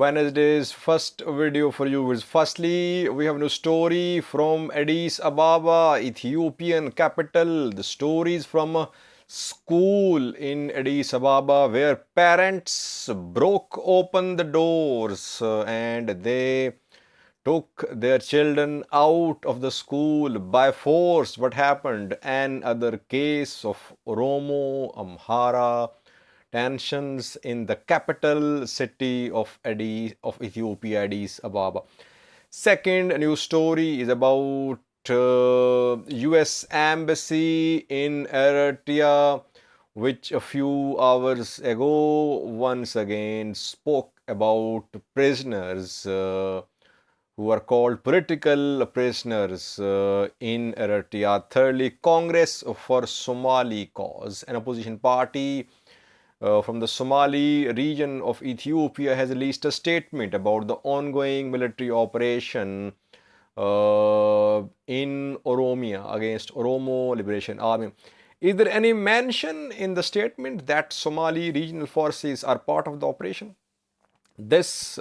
Wednesday's first video for you is firstly, we have a new story from Addis Ababa, Ethiopian capital. The story is from a school in Addis Ababa where parents broke open the doors and they took their children out of the school by force. What happened? Another case of Oromo, Amhara tensions in the capital city of Ethiopia, Addis Ababa. Second news story is about US embassy in Eritrea, which a few hours ago once again spoke about prisoners who are called political prisoners in Eritrea. Thirdly, Congress for Somali cause, an opposition party from the Somali region of Ethiopia has released a statement about the ongoing military operation in Oromia against Oromo Liberation Army. Is there any mention in the statement that Somali regional forces are part of the operation? This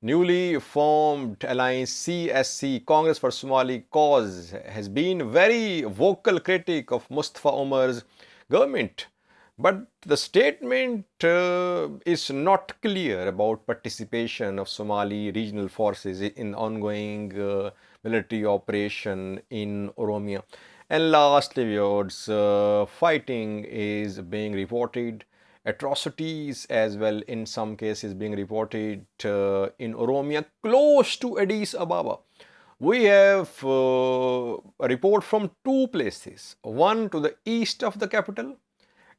newly formed alliance CSC, Congress for Somali Cause, has been very vocal critic of Mustafa Omar's government. But the statement is not clear about participation of Somali regional forces in ongoing military operation in Oromia. And lastly, viewers, fighting is being reported, atrocities as well in some cases being reported in Oromia close to Addis Ababa. We have a report from two places, one to the east of the capital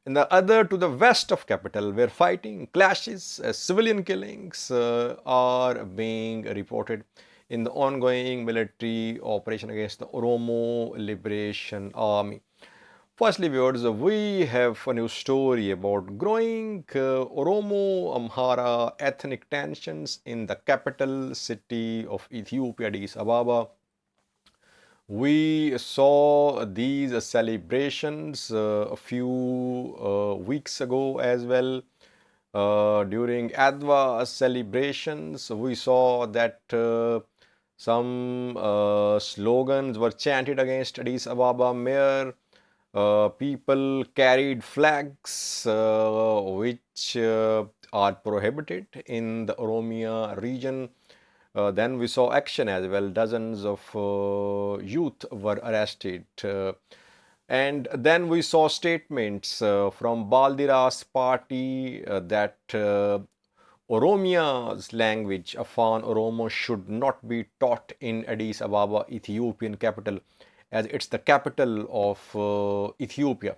and the other to the west of capital, where fighting, clashes, civilian killings are being reported in the ongoing military operation against the Oromo Liberation Army. Firstly, viewers, we have a new story about growing Oromo Amhara ethnic tensions in the capital city of Ethiopia, Addis Ababa. We saw these celebrations a few weeks ago as well. During Adwa celebrations, we saw that some slogans were chanted against Addis Ababa mayor. People carried flags which are prohibited in the Oromia region. Then we saw action as well. Dozens of youth were arrested. And then we saw statements from Baldiras party that Oromia's language, Afan Oromo, should not be taught in Addis Ababa, Ethiopian capital, as it's the capital of Ethiopia.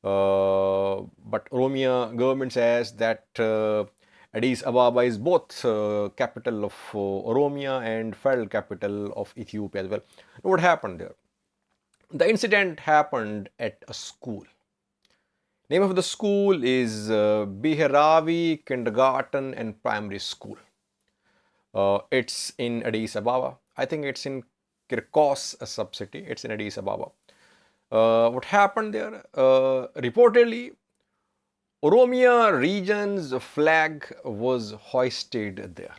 But Oromia government says that Addis Ababa is both capital of Oromia and federal capital of Ethiopia as well. What happened there? The incident happened at a school. Name of the school is Biharavi Kindergarten and Primary School. It's in Addis Ababa. I think it's in Kirkos, a sub-city. It's in Addis Ababa. What happened there? Reportedly, Oromia region's flag was hoisted there.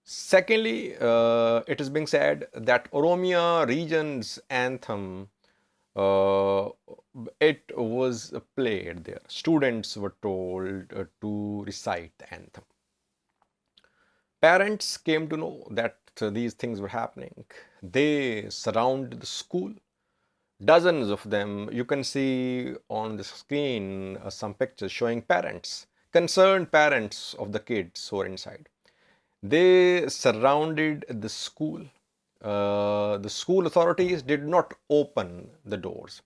Secondly, it is being said that Oromia region's anthem, it was played there. Students were told to recite the anthem. Parents came to know that these things were happening. They surrounded the school. Dozens of them. You can see on the screen some pictures showing parents, concerned parents of the kids who are inside. They surrounded the school. The school authorities did not open the doors.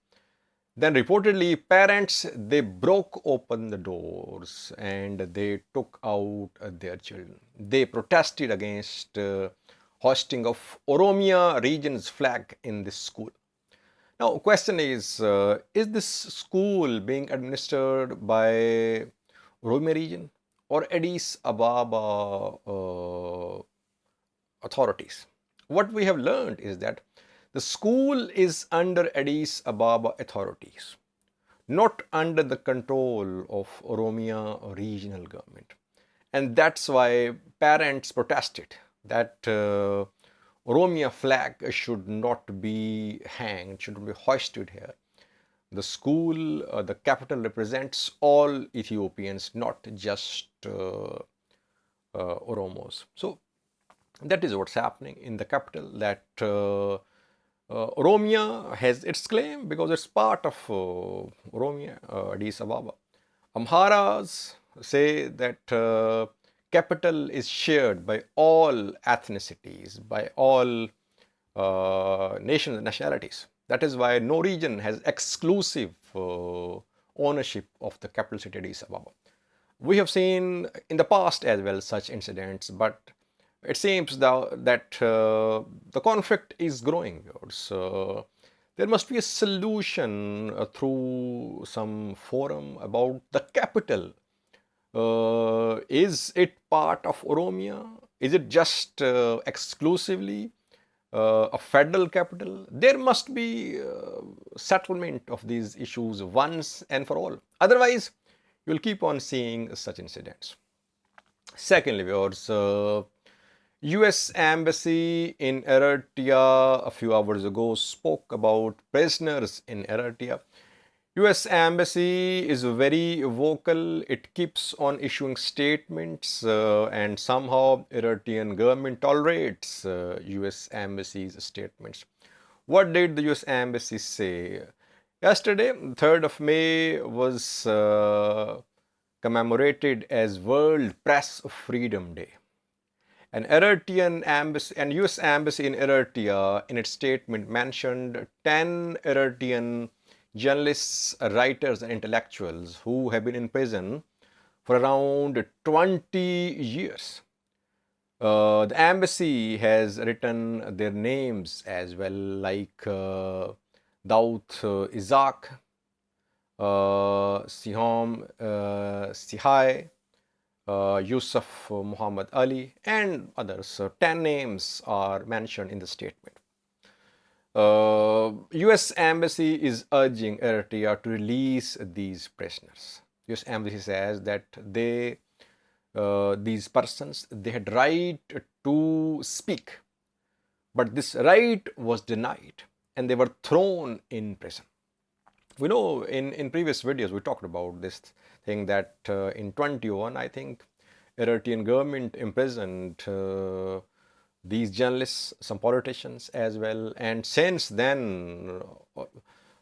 Then reportedly parents, they broke open the doors and they took out their children. They protested against hoisting of Oromia region's flag in this school. Now, question is this school being administered by Oromia region or Addis Ababa authorities? What we have learned is that the school is under Addis Ababa authorities, not under the control of Oromia regional government. and that's why parents protested that Oromia flag should not be hanged, should not be hoisted here. The school, the capital represents all Ethiopians, not just Oromos. So that is what's happening in the capital, that Oromia has its claim because it's part of Oromia, Addis Ababa. Amharas say that capital is shared by all ethnicities, by all nations and nationalities. That is why no region has exclusive ownership of the capital city Addis Ababa. We have seen in the past as well such incidents, but it seems that the conflict is growing. So there must be a solution through some forum about the capital. Is it part of Oromia? Is it just exclusively a federal capital? There must be settlement of these issues once and for all. Otherwise, you will keep on seeing such incidents. Secondly, viewers, US Embassy in Eritrea a few hours ago spoke about prisoners in Eritrea. US Embassy is very vocal. It keeps on issuing statements and somehow Eritrean government tolerates US Embassy's statements. What did the US Embassy say? Yesterday, 3rd of May was commemorated as World Press Freedom Day. An Eritrean embassy and US Embassy in Eritrea in its statement mentioned 10 Eritrean journalists, writers and intellectuals who have been in prison for around 20 years. The embassy has written their names as well, like Daud Isaac, Sihom Sihai, Yusuf Muhammad Ali, and others. So 10 names are mentioned in the statement. US Embassy is urging Eritrea to release these prisoners. US Embassy says that these persons, they had right to speak, but this right was denied and they were thrown in prison. We know in previous videos we talked about this thing that in 21, I think, Eritrean government imprisoned these journalists, some politicians as well, and since then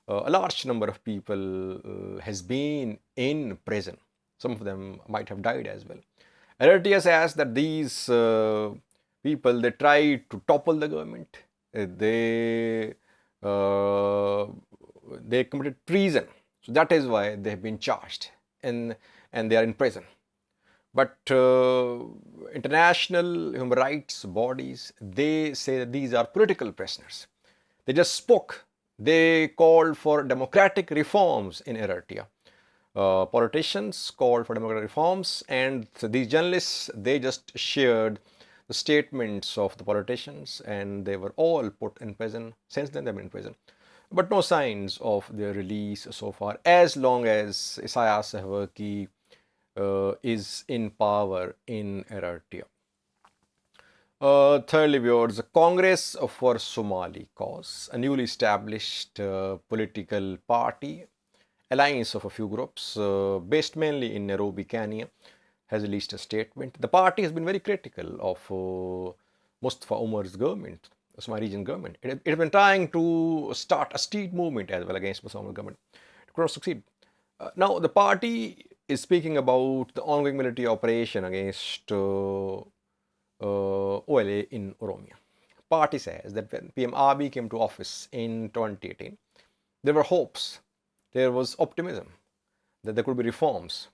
a large number of people has been in prison. Some of them might have died as well. Eritrea says that these people, they tried to topple the government. They committed treason. So that is why they have been charged and they are in prison. But international human rights bodies, they say that these are political prisoners. They just spoke. They called for democratic reforms in Eritrea. Politicians called for democratic reforms, and these journalists, they just shared the statements of the politicians, and they were all put in prison. Since then, they've been in prison. But no signs of their release so far, as long as Isaias Afwerki is in power in Eritrea. Thirdly, viewers, the Congress for Somali Cause, a newly established political party, alliance of a few groups based mainly in Nairobi, Kenya, has released a statement. The party has been very critical of Mustafa Umar's government, the Somali region government. It has been trying to start a street movement as well against the Somali government. It could not succeed. Now, the party is speaking about the ongoing military operation against OLA in Oromia. Party says that when PM Abiy came to office in 2018, there were hopes, there was optimism that there could be reforms.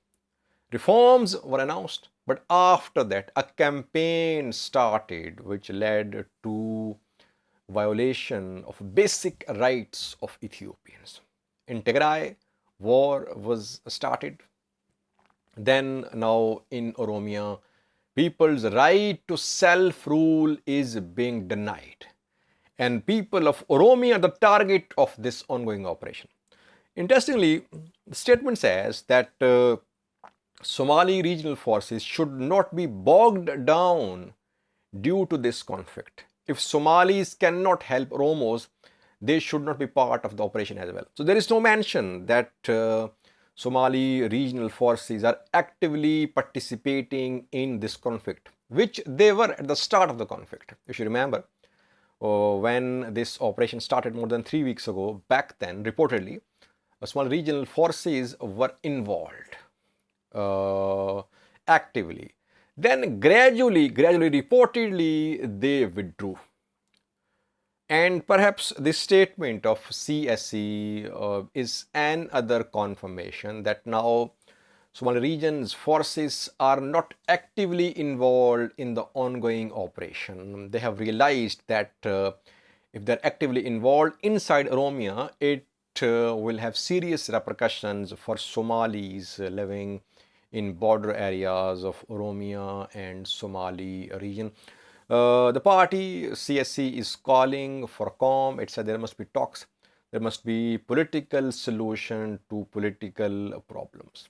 Reforms were announced, but after that, a campaign started which led to violation of basic rights of Ethiopians. In Tigray, war was started. Then now in Oromia, people's right to self-rule is being denied. And people of Oromia are the target of this ongoing operation. Interestingly, the statement says that Somali regional forces should not be bogged down due to this conflict. If Somalis cannot help Oromos, they should not be part of the operation as well. So there is no mention that Somali regional forces are actively participating in this conflict, which they were at the start of the conflict. If you remember, when this operation started more than 3 weeks ago, back then, reportedly, Somali regional forces were involved actively. Then gradually, reportedly, they withdrew. And perhaps this statement of CSE is another confirmation that now Somali region's forces are not actively involved in the ongoing operation. They have realized that if they're actively involved inside Oromia, it will have serious repercussions for Somalis living in border areas of Oromia and Somali region. The party CSC is calling for calm. It said there must be talks. There must be political solution to political problems.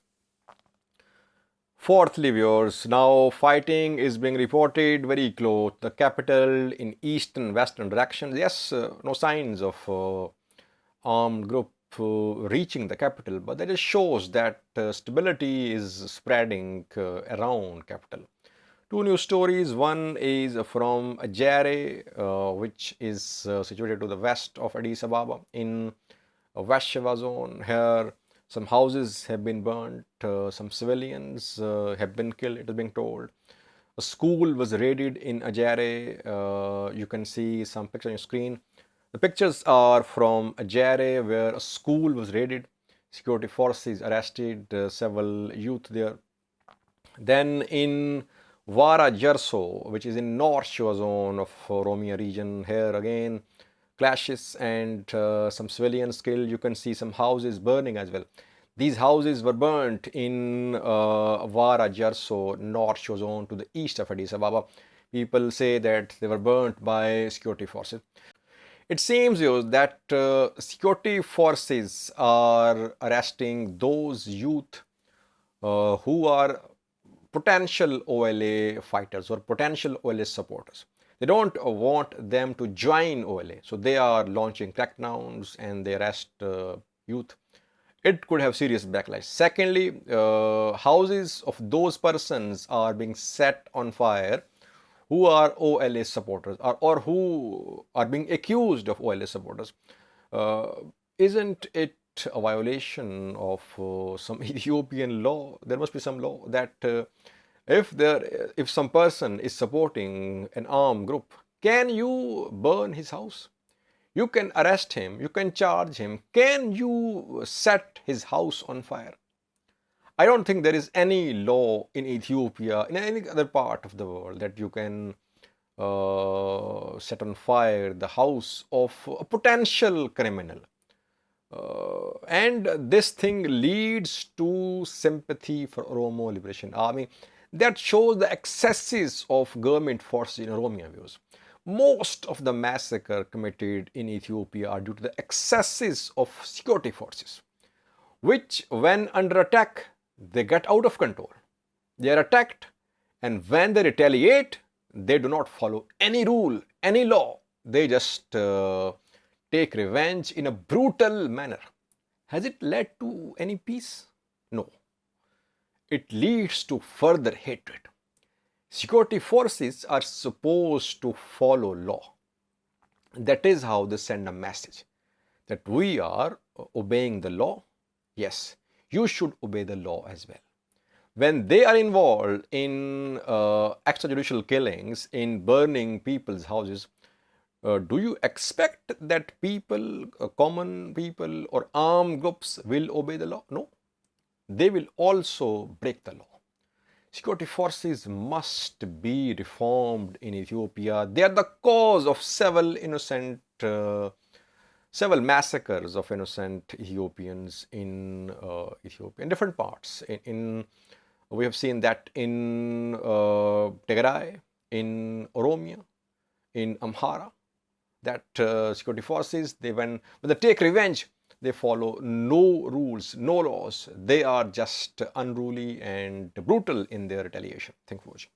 Fourthly, viewers, now fighting is being reported very close. The capital in eastern western directions. Yes, no signs of armed group reaching the capital, but that just shows that stability is spreading around capital. Two news stories. One is from Ajare, which is situated to the west of Addis Ababa in West Shiva zone. Here, some houses have been burnt, some civilians have been killed, it is being told. A school was raided in Ajare. You can see some pictures on your screen. The pictures are from Ajare, where a school was raided. Security forces arrested several youth there. Then in Vara Jerso, which is in North Shiva zone of Oromia region, here again clashes and some civilians killed. You can see some houses burning as well. These houses were burnt in Vara Jerso, North Shiva zone to the east of Addis Ababa. People say that they were burnt by security forces. It seems that security forces are arresting those youth who are potential OLA fighters or potential OLA supporters. They don't want them to join OLA, so they are launching crackdowns and they arrest youth. It could have serious backlash. Secondly, houses of those persons are being set on fire who are OLA supporters or who are being accused of OLA supporters. Isn't it a violation of some Ethiopian law? There must be some law that if some person is supporting an armed group, can you burn his house? You can arrest him, you can charge him. Can you set his house on fire? I don't think there is any law in Ethiopia, in any other part of the world, that you can set on fire the house of a potential criminal. And this thing leads to sympathy for Oromo Liberation Army. That shows the excesses of government forces in Oromia views. Most of the massacre committed in Ethiopia are due to the excesses of security forces, which when under attack, they get out of control. They are attacked, and when they retaliate, they do not follow any rule, any law. They just take revenge in a brutal manner. Has it led to any peace? No. It leads to further hatred. Security forces are supposed to follow law. That is how they send a message that we are obeying the law. Yes, you should obey the law as well. When they are involved in extrajudicial killings, in burning people's houses, do you expect that people, common people or armed groups will obey the law? No. They will also break the law. Security forces must be reformed in Ethiopia. They are the cause of several massacres of innocent Ethiopians in Ethiopia, in different parts. We have seen that in Tigray, in Oromia, in Amhara, that security forces, when they take revenge, They follow no rules, no laws. They are just unruly and brutal in their retaliation. Thank you for watching.